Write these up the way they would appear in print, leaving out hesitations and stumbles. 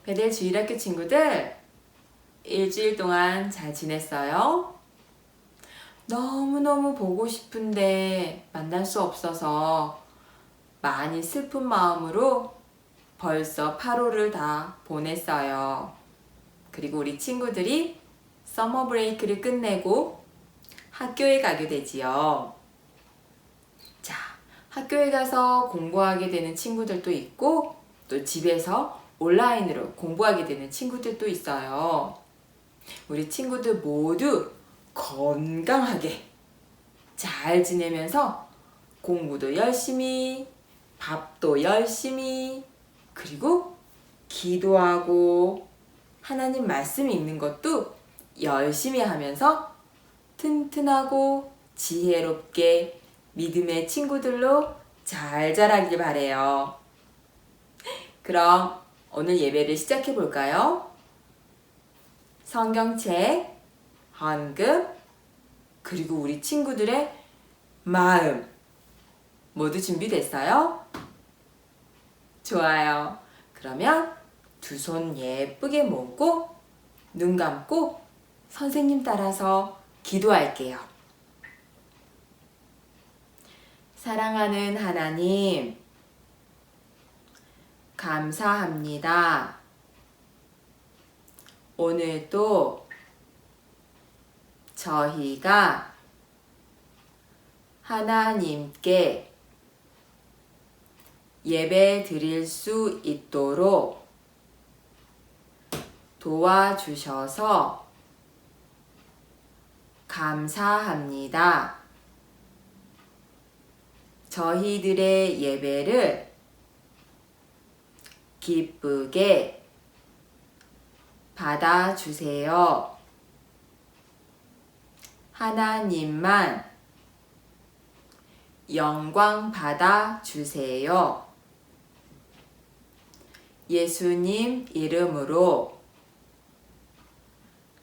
베델 주일학교 친구들, 일주일 동안 잘 지냈어요? 너무너무 보고 싶은데 만날 수 없어서 많이 슬픈 마음으로 벌써 8월을 다 보냈어요. 그리고 우리 친구들이 서머 브레이크를 끝내고 학교에 가게 되지요. 자, 학교에 가서 공부하게 되는 친구들도 있고 또 집에서 온라인으로 공부하게 되는 친구들도 있어요. 우리 친구들 모두 건강하게 잘 지내면서 공부도 열심히, 밥도 열심히, 그리고 기도하고 하나님 말씀 읽는 것도 열심히 하면서 튼튼하고 지혜롭게 믿음의 친구들로 잘 자라길 바래요. 그럼 오늘 예배를 시작해 볼까요? 성경책, 헌금, 그리고 우리 친구들의 마음 모두 준비됐어요? 좋아요. 그러면 두 손 예쁘게 모으고 눈 감고 선생님 따라서 기도할게요. 사랑하는 하나님, 감사합니다. 오늘도 저희가 하나님께 예배 드릴 수 있도록 도와주셔서 감사합니다. 저희들의 예배를 기쁘게 받아주세요. 하나님만 영광 받아주세요. 예수님 이름으로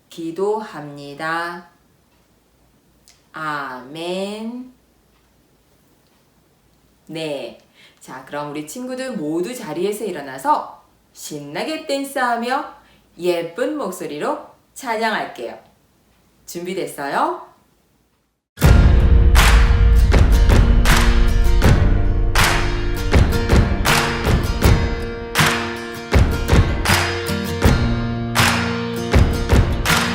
기도합니다. 아멘. 네. 자, 그럼 우리 친구들 모두 자리에서 일어나서 신나게 댄스하며 예쁜 목소리로 찬양할게요. 준비됐어요?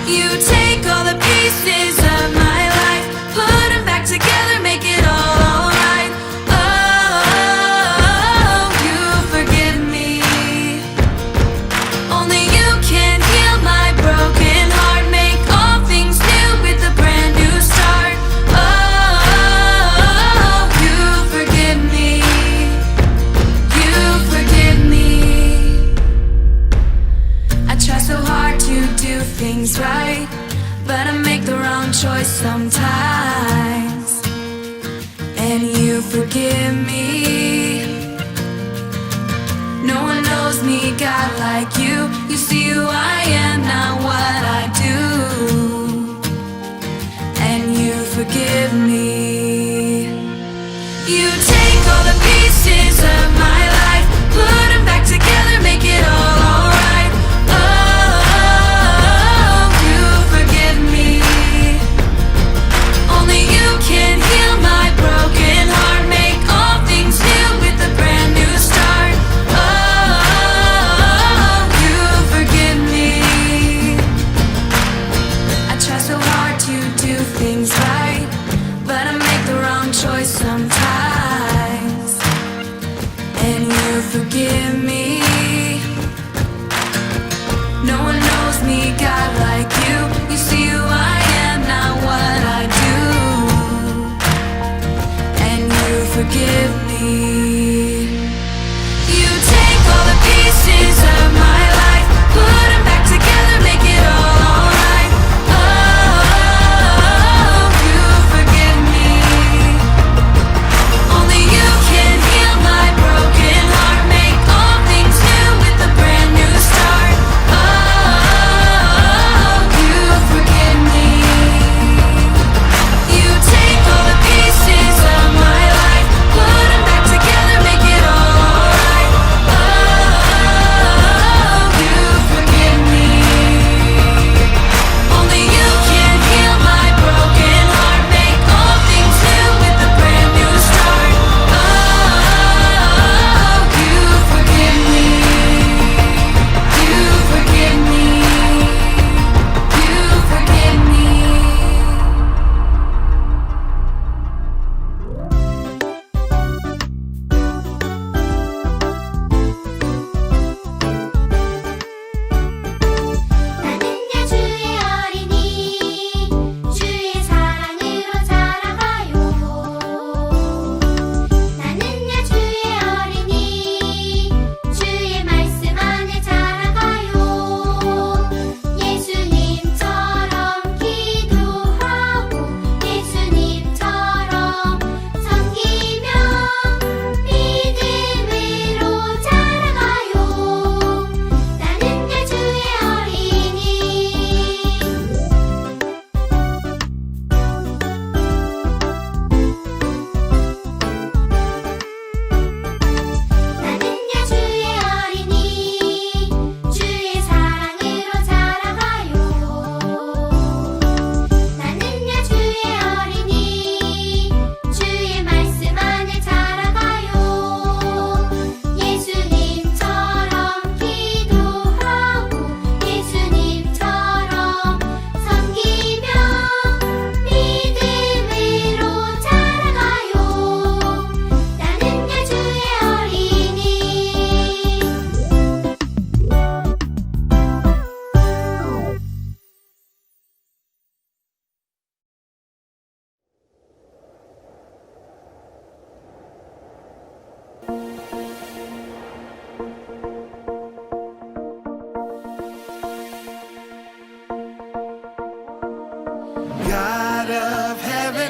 You take all the pieces of my life, put them back together, make it all alright. Oh, you forgive me. Only you can heal my broken heart, make all things new with a brand new start. Oh, you forgive me. You forgive me. I try so hard to do things right, but I make the wrong choice sometimes. And you forgive me. No one knows me, God, like you. You see who I am, not what I do. And you forgive me. You take all the pieces of my life, put them back together, make it all alright. Oh, you forgive me. Only you can heal my broken heart, make all things new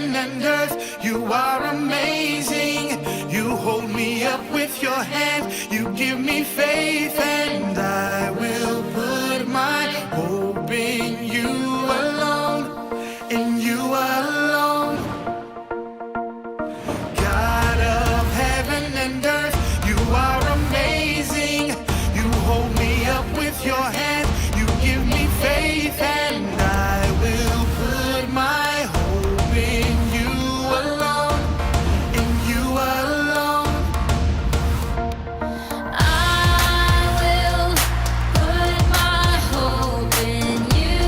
heaven and earth, you are amazing. You hold me up with your hand, you give me faith, and I will put my hope in you alone, in you alone. God of heaven and earth, you are amazing. You hold me up with your hand, you give me faith, and I will put my hope in you alone, in you alone. I will put my hope in you,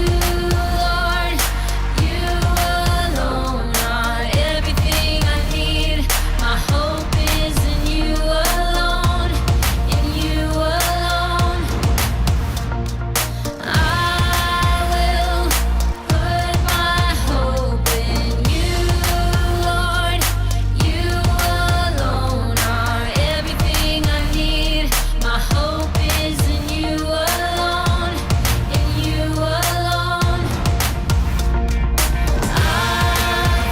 Lord. You alone are everything I need. My hope is in you alone, in you alone. I will put my hope in you, Lord. You alone are everything I need. My hope is in you alone, in you alone.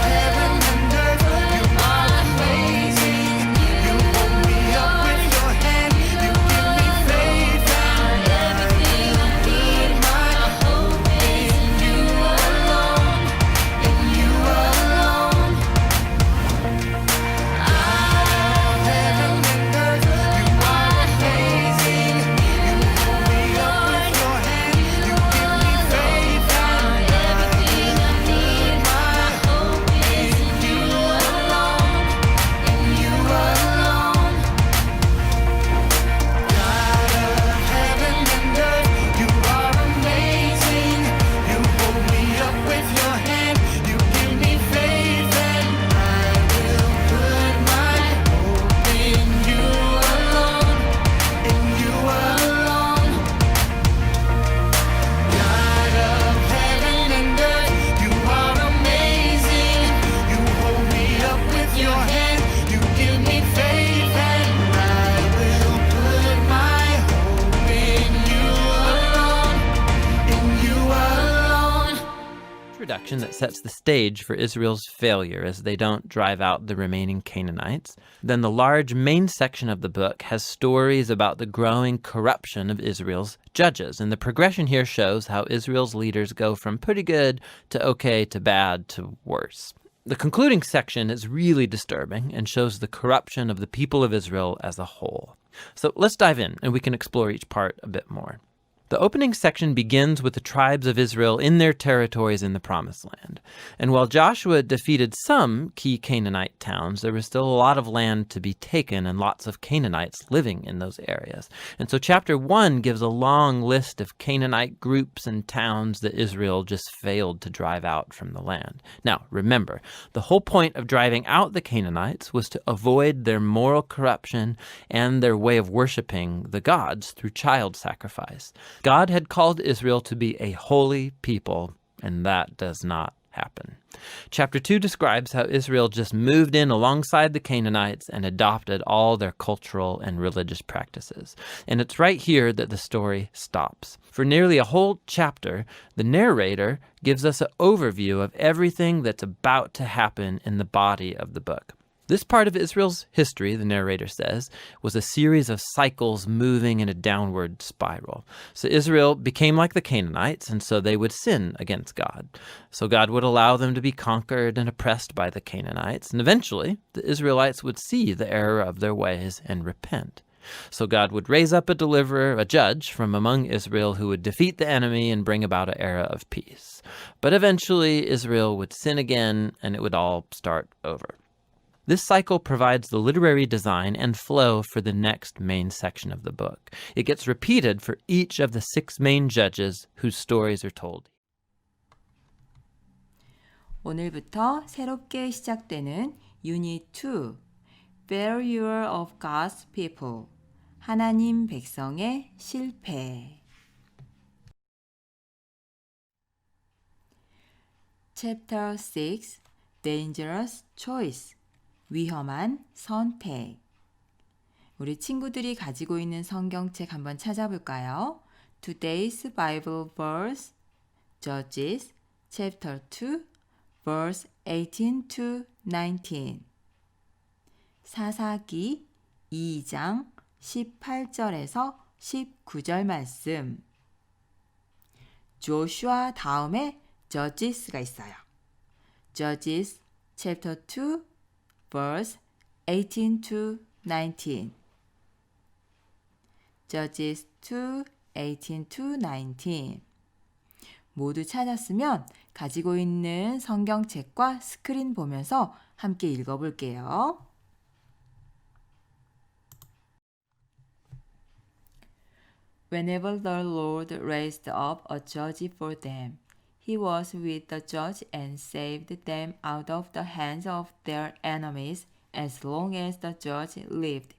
Heaven and earth, you are amazing. You hold me up with your hand, you give me faith, and I will put my hope in you alone, in you alone. Heaven and earth, you are amazing. You hold me up with your hand, you give me faith, and I will put my hope in you alone, in you alone. God of heaven and earth, you are amazing. You hold me up with your hand, you give me faith, and I will put my hope in you alone, in you alone. God of heaven and earth, you are amazing. You hold me up with your hand, you give me faith, and I will put my hope in you alone, in you alone. Introduction that sets the stage for Israel's failure as they don't drive out the remaining Canaanites. Then the large main section of the book has stories about the growing corruption of Israel's judges. And the progression here shows how Israel's leaders go from pretty good to okay to bad to worse. The concluding section is really disturbing and shows the corruption of the people of Israel as a whole. So let's dive in and we can explore each part a bit more. The opening section begins with the tribes of Israel in their territories in the Promised Land. And while Joshua defeated some key Canaanite towns, there was still a lot of land to be taken and lots of Canaanites living in those areas. And so chapter 1 gives a long list of Canaanite groups and towns that Israel just failed to drive out from the land. Now, remember, the whole point of driving out the Canaanites was to avoid their moral corruption and their way of worshiping the gods through child sacrifice. God had called Israel to be a holy people, and that does not happen. Chapter 2 describes how Israel just moved in alongside the Canaanites and adopted all their cultural and religious practices. And it's right here that the story stops. For nearly a whole chapter, the narrator gives us an overview of everything that's about to happen in the body of the book. This part of Israel's history, the narrator says, was a series of cycles moving in a downward spiral. So Israel became like the Canaanites, and so they would sin against God. So God would allow them to be conquered and oppressed by the Canaanites, and eventually the Israelites would see the error of their ways and repent. So God would raise up a deliverer, a judge from among Israel who would defeat the enemy and bring about an era of peace. But eventually Israel would sin again, and it would all start over. This cycle provides the literary design and flow for the next main section of the book. It gets repeated for each of the 6 main judges whose stories are told. 오늘부터 새롭게 시작되는 Unit 2, Failure of God's People, 하나님 백성의 실패. Chapter 6, Dangerous Choice, 위험한 선택. 우리 친구들이 가지고 있는 성경책 한번 찾아볼까요? Today's Bible verse, Judges, chapter 2, verse 18 to 19. 사사기 2장 18절에서 19절 말씀. 조슈아 다음에 Judges가 있어요. Judges chapter 2 verse 18 to 19. Judges 2, 18 to 19. 모두 찾았으면 가지고 있는 성경책과 스크린 보면서 함께 읽어볼게요. Whenever the Lord raised up a judge for them, he was with the judge and saved them out of the hands of their enemies as long as the judge lived.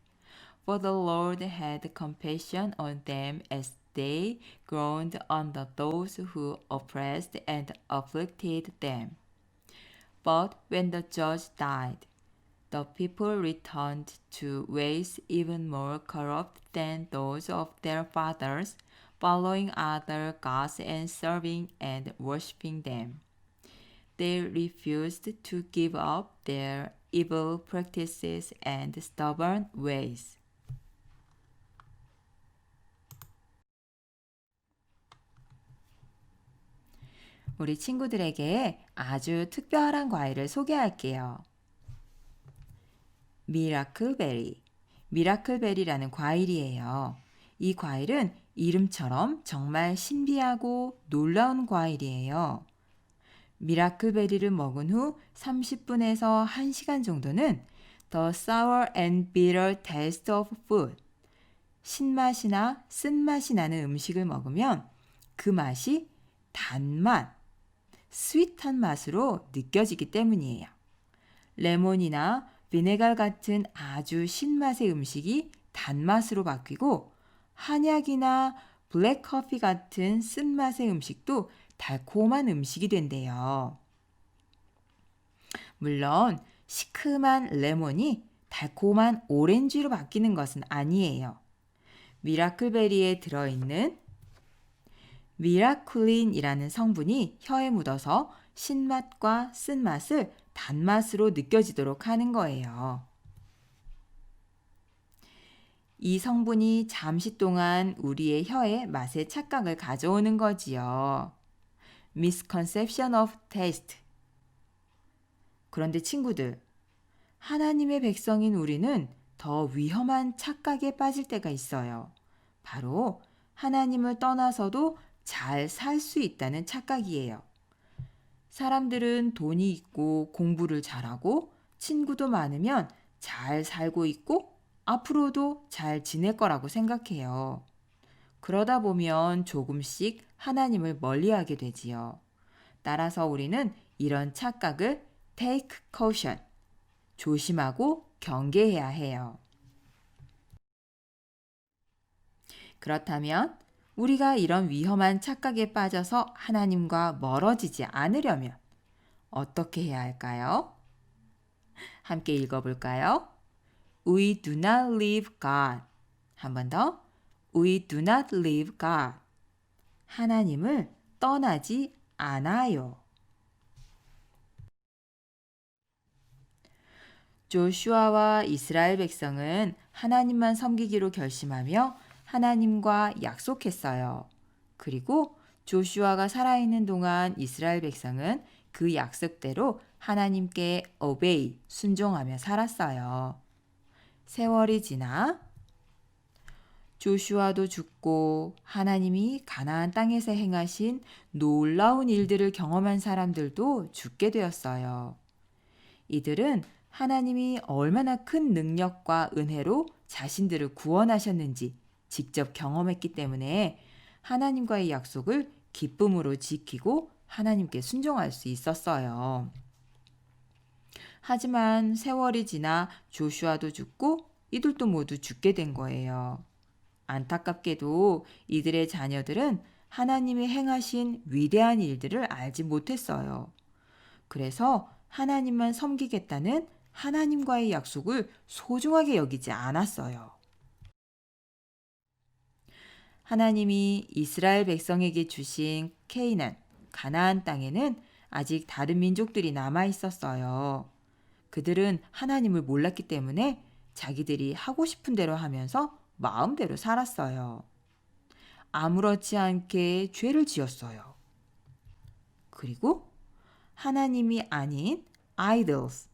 For the Lord had compassion on them as they groaned under those who oppressed and afflicted them. But when the judge died, the people returned to ways even more corrupt than those of their fathers, following other gods and serving and worshipping them. They refused to give up their evil practices and stubborn ways. 우리 친구들에게 아주 특별한 과일을 소개할게요. 미라클베리. 미라클베리라는 과일이에요. 이 과일은 이름처럼 정말 신비하고 놀라운 과일이에요. 미라클베리를 먹은 후 30분에서 1시간 정도는 The sour and bitter taste of food. 신맛이나 쓴맛이 나는 음식을 먹으면 그 맛이 단맛, 스윗한 맛으로 느껴지기 때문이에요. 레몬이나 비네갈 같은 아주 신맛의 음식이 단맛으로 바뀌고 한약이나 블랙커피 같은 쓴맛의 음식도 달콤한 음식이 된대요. 물론 시큼한 레몬이 달콤한 오렌지로 바뀌는 것은 아니에요. 미라클베리에 들어있는 미라클린이라는 성분이 혀에 묻어서 신맛과 쓴맛을 단맛으로 느껴지도록 하는 거예요. 이 성분이 잠시 동안 우리의 혀에 맛의 착각을 가져오는 거지요. Misconception of taste. 그런데 친구들, 하나님의 백성인 우리는 더 위험한 착각에 빠질 때가 있어요. 바로 하나님을 떠나서도 잘 살 수 있다는 착각이에요. 사람들은 돈이 있고 공부를 잘하고 친구도 많으면 잘 살고 있고 앞으로도 잘 지낼 거라고 생각해요. 그러다 보면 조금씩 하나님을 멀리하게 되지요. 따라서 우리는 이런 착각을 take caution, 조심하고 경계해야 해요. 그렇다면 우리가 이런 위험한 착각에 빠져서 하나님과 멀어지지 않으려면 어떻게 해야 할까요? 함께 읽어볼까요? We do not leave God. 한 번 더. We do not leave God. 하나님을 떠나지 않아요. 조슈아와 이스라엘 백성은 하나님만 섬기기로 결심하며 하나님과 약속했어요. 그리고 조슈아가 살아있는 동안 이스라엘 백성은 그 약속대로 하나님께 obey, 순종하며 살았어요. 세월이 지나 조슈아도 죽고 하나님이 가나안 땅에서 행하신 놀라운 일들을 경험한 사람들도 죽게 되었어요. 이들은 하나님이 얼마나 큰 능력과 은혜로 자신들을 구원하셨는지 직접 경험했기 때문에 하나님과의 약속을 기쁨으로 지키고 하나님께 순종할 수 있었어요. 하지만 세월이 지나 조슈아도 죽고 이들도 모두 죽게 된 거예요. 안타깝게도 이들의 자녀들은 하나님이 행하신 위대한 일들을 알지 못했어요. 그래서 하나님만 섬기겠다는 하나님과의 약속을 소중하게 여기지 않았어요. 하나님이 이스라엘 백성에게 주신 케이난, 가나안 땅에는 아직 다른 민족들이 남아 있었어요. 그들은 하나님을 몰랐기 때문에 자기들이 하고 싶은 대로 하면서 마음대로 살았어요. 아무렇지 않게 죄를 지었어요. 그리고 하나님이 아닌 idols,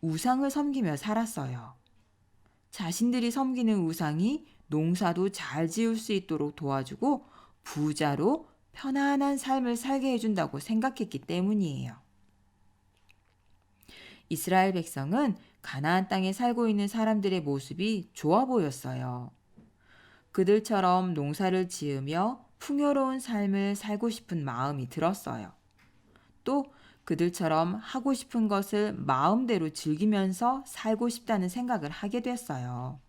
우상을 섬기며 살았어요. 자신들이 섬기는 우상이 농사도 잘 지을 수 있도록 도와주고 부자로 편안한 삶을 살게 해준다고 생각했기 때문이에요. 이스라엘 백성은 가나안 땅에 살고 있는 사람들의 모습이 좋아 보였어요. 그들처럼 농사를 지으며 풍요로운 삶을 살고 싶은 마음이 들었어요. 또 그들처럼 하고 싶은 것을 마음대로 즐기면서 살고 싶다는 생각을 하게 됐어요.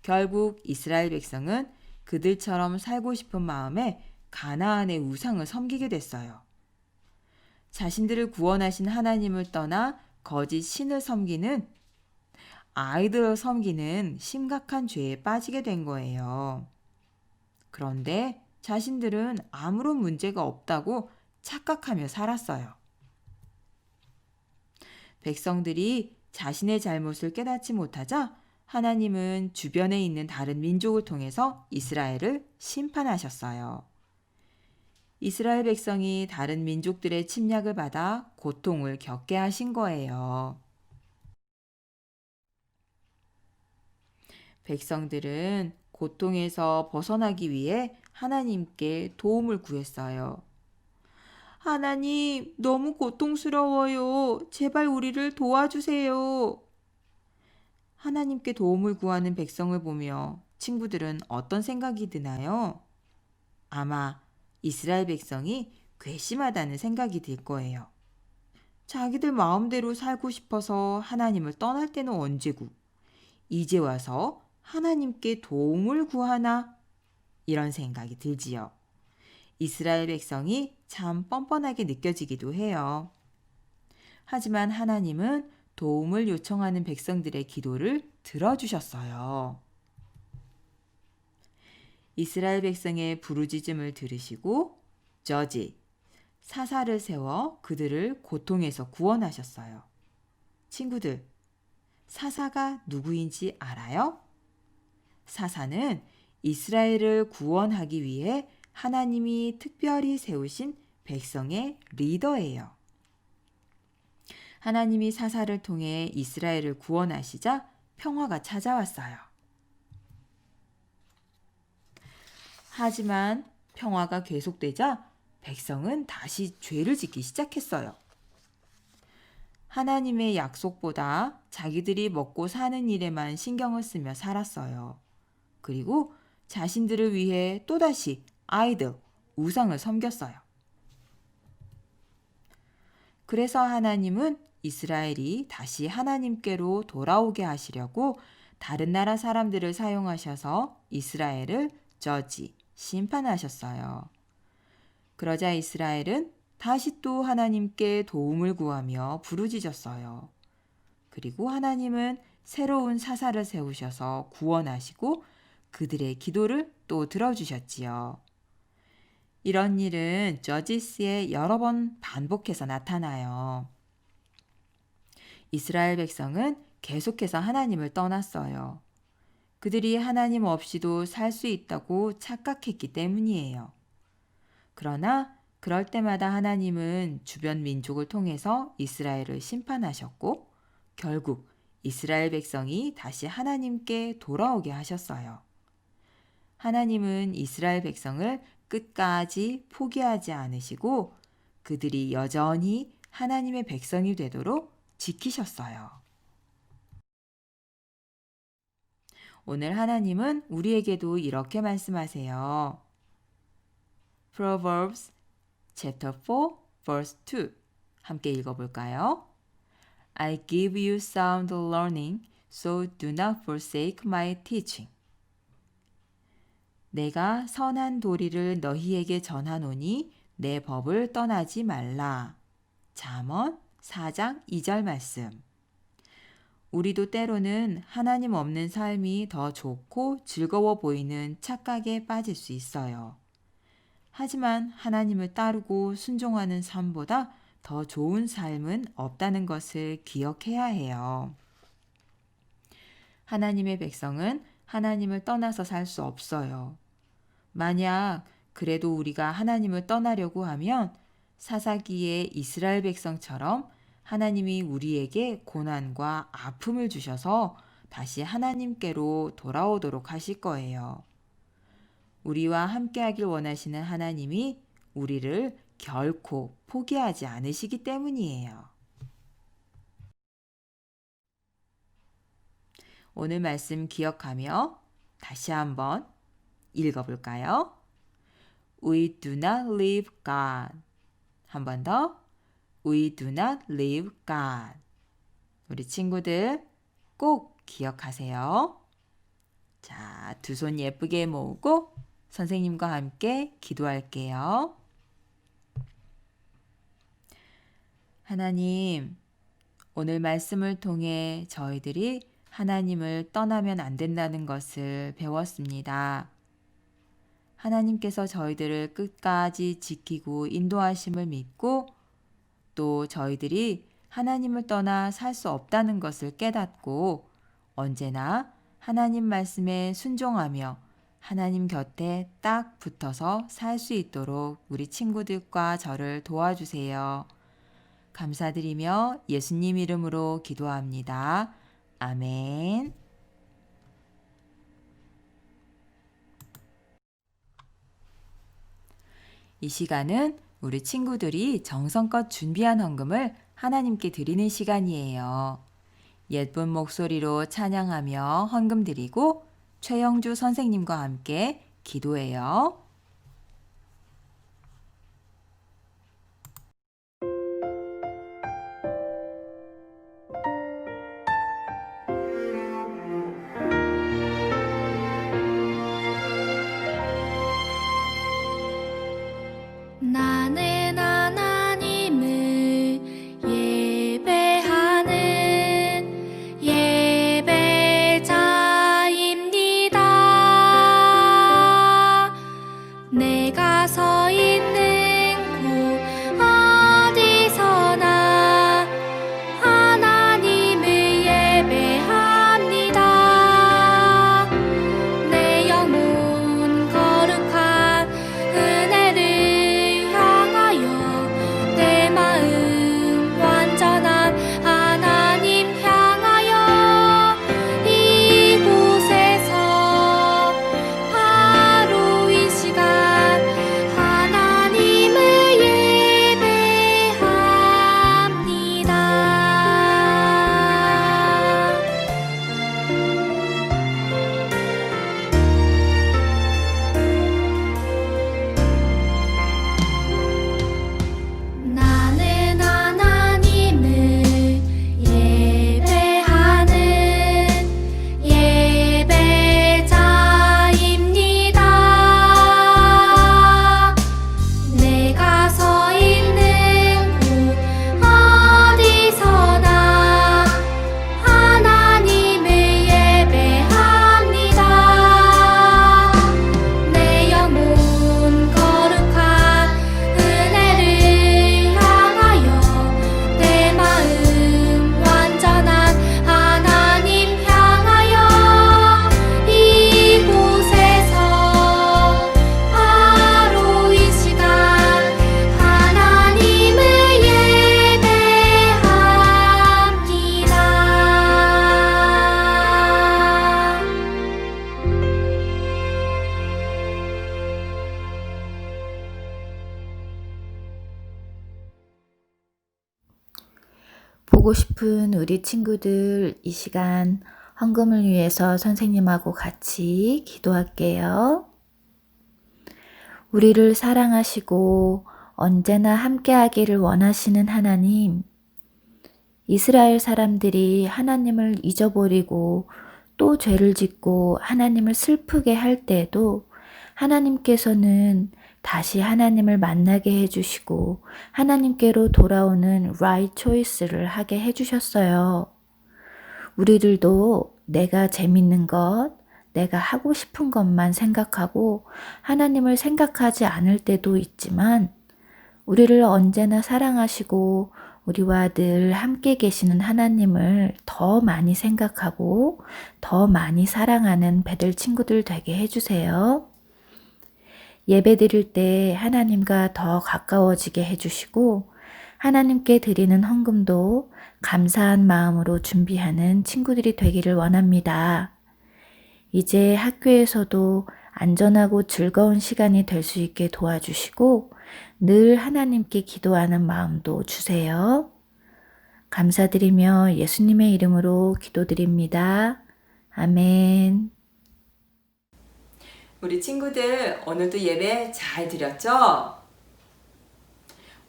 결국 이스라엘 백성은 그들처럼 살고 싶은 마음에 가나안의 우상을 섬기게 됐어요. 자신들을 구원하신 하나님을 떠나 거짓 신을 섬기는 아이들을 섬기는 심각한 죄에 빠지게 된 거예요. 그런데 자신들은 아무런 문제가 없다고 착각하며 살았어요. 백성들이 자신의 잘못을 깨닫지 못하자 하나님은 주변에 있는 다른 민족을 통해서 이스라엘을 심판하셨어요. 이스라엘 백성이 다른 민족들의 침략을 받아 고통을 겪게 하신 거예요. 백성들은 고통에서 벗어나기 위해 하나님께 도움을 구했어요. 하나님, 너무 고통스러워요. 제발 우리를 도와주세요. 하나님께 도움을 구하는 백성을 보며 친구들은 어떤 생각이 드나요? 아마 이스라엘 백성이 괘씸하다는 생각이 들 거예요. 자기들 마음대로 살고 싶어서 하나님을 떠날 때는 언제고, 이제 와서 하나님께 도움을 구하나? 이런 생각이 들지요. 이스라엘 백성이 참 뻔뻔하게 느껴지기도 해요. 하지만 하나님은 도움을 요청하는 백성들의 기도를 들어주셨어요. 이스라엘 백성의 부르짖음을 들으시고 저지, 사사를 세워 그들을 고통에서 구원하셨어요. 친구들, 사사가 누구인지 알아요? 사사는 이스라엘을 구원하기 위해 하나님이 특별히 세우신 백성의 리더예요. 하나님이 사사를 통해 이스라엘을 구원하시자 평화가 찾아왔어요. 하지만 평화가 계속되자 백성은 다시 죄를 짓기 시작했어요. 하나님의 약속보다 자기들이 먹고 사는 일에만 신경을 쓰며 살았어요. 그리고 자신들을 위해 또다시 아이들, 우상을 섬겼어요. 그래서 하나님은 이스라엘이 다시 하나님께로 돌아오게 하시려고 다른 나라 사람들을 사용하셔서 이스라엘을 저지, 심판하셨어요. 그러자 이스라엘은 다시 또 하나님께 도움을 구하며 부르짖었어요. 그리고 하나님은 새로운 사사를 세우셔서 구원하시고 그들의 기도를 또 들어주셨지요. 이런 일은 저지스에 여러 번 반복해서 나타나요. 이스라엘 백성은 계속해서 하나님을 떠났어요. 그들이 하나님 없이도 살 수 있다고 착각했기 때문이에요. 그러나 그럴 때마다 하나님은 주변 민족을 통해서 이스라엘을 심판하셨고 결국 이스라엘 백성이 다시 하나님께 돌아오게 하셨어요. 하나님은 이스라엘 백성을 끝까지 포기하지 않으시고 그들이 여전히 하나님의 백성이 되도록 지키셨어요. 오늘 하나님은 우리에게도 이렇게 말씀하세요. Proverbs chapter 4 verse 2 함께 읽어볼까요? I give you sound learning, so do not forsake my teaching. 내가 선한 도리를 너희에게 전하노니 내 법을 떠나지 말라. 잠언 4장 2절 말씀. 우리도 때로는 하나님 없는 삶이 더 좋고 즐거워 보이는 착각에 빠질 수 있어요. 하지만 하나님을 따르고 순종하는 삶보다 더 좋은 삶은 없다는 것을 기억해야 해요. 하나님의 백성은 하나님을 떠나서 살 수 없어요. 만약 그래도 우리가 하나님을 떠나려고 하면 사사기의 이스라엘 백성처럼 하나님이 우리에게 고난과 아픔을 주셔서 다시 하나님께로 돌아오도록 하실 거예요. 우리와 함께하길 원하시는 하나님이 우리를 결코 포기하지 않으시기 때문이에요. 오늘 말씀 기억하며 다시 한번 읽어볼까요? We do not leave God. 한 번 더. We do not leave God. 우리 친구들 꼭 기억하세요. 자, 두 손 예쁘게 모으고 선생님과 함께 기도할게요. 하나님, 오늘 말씀을 통해 저희들이 하나님을 떠나면 안 된다는 것을 배웠습니다. 하나님께서 저희들을 끝까지 지키고 인도하심을 믿고 또 저희들이 하나님을 떠나 살 수 없다는 것을 깨닫고 언제나 하나님 말씀에 순종하며 하나님 곁에 딱 붙어서 살 수 있도록 우리 친구들과 저를 도와주세요. 감사드리며 예수님 이름으로 기도합니다. 아멘. 이 시간은 우리 친구들이 정성껏 준비한 헌금을 하나님께 드리는 시간이에요. 예쁜 목소리로 찬양하며 헌금 드리고 최영주 선생님과 함께 기도해요. 나는 하나님을 예배하는 예배자입니다. 내가 서 있는 곳 어디서나 하나님을 예배합니다. 내 영혼 거룩한 은혜를 향하여 내 마음 완전한 하나님 향하여 이곳에서 바로 이 시간 하나님을 예배합니다. 나는 하나님을 예배하는 예배자입니다. 내가 서 있는 곳 어디서나 하나님을 예배합니다. 내 영혼 거룩한 은혜를 향하여 내 마음 완전한 하나님 향하여 이곳에서 바로 이 시간 하나님을 예배합니다. 보고 싶은 우리 친구들 이 시간 헌금을 위해서 선생님하고 같이 기도할게요. 우리를 사랑하시고 언제나 함께하기를 원하시는 하나님, 이스라엘 사람들이 하나님을 잊어버리고 또 죄를 짓고 하나님을 슬프게 할 때에도 하나님께서는 다시 하나님을 만나게 해주시고 하나님께로 돌아오는 right choice를 하게 해주셨어요. 우리들도 내가 재밌는 것, 내가 하고 싶은 것만 생각하고 하나님을 생각하지 않을 때도 있지만 우리를 언제나 사랑하시고 우리와 늘 함께 계시는 하나님을 더 많이 생각하고 더 많이 사랑하는 배들 친구들 되게 해주세요. 예배 드릴 때 하나님과 더 가까워지게 해주시고 하나님께 드리는 헌금도 감사한 마음으로 준비하는 친구들이 되기를 원합니다. 이제 학교에서도 안전하고 즐거운 시간이 될 수 있게 도와주시고 늘 하나님께 기도하는 마음도 주세요. 감사드리며 예수님의 이름으로 기도드립니다. 아멘. 우리 친구들 오늘도 예배 잘 드렸죠?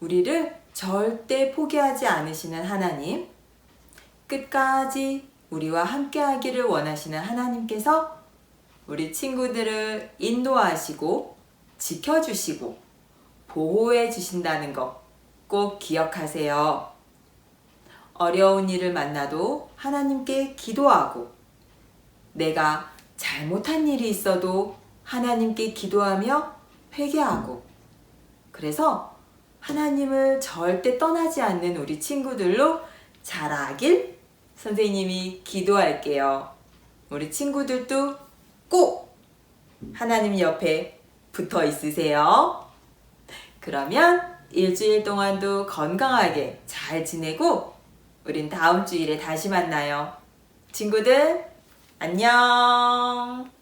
우리를 절대 포기하지 않으시는 하나님, 끝까지 우리와 함께 하기를 원하시는 하나님께서 우리 친구들을 인도하시고 지켜주시고 보호해 주신다는 거 꼭 기억하세요. 어려운 일을 만나도 하나님께 기도하고 내가 잘못한 일이 있어도 하나님께 기도하며 회개하고 그래서 하나님을 절대 떠나지 않는 우리 친구들로 자라길 선생님이 기도할게요. 우리 친구들도 꼭 하나님 옆에 붙어 있으세요. 그러면 일주일 동안도 건강하게 잘 지내고 우린 다음 주일에 다시 만나요. 친구들 안녕.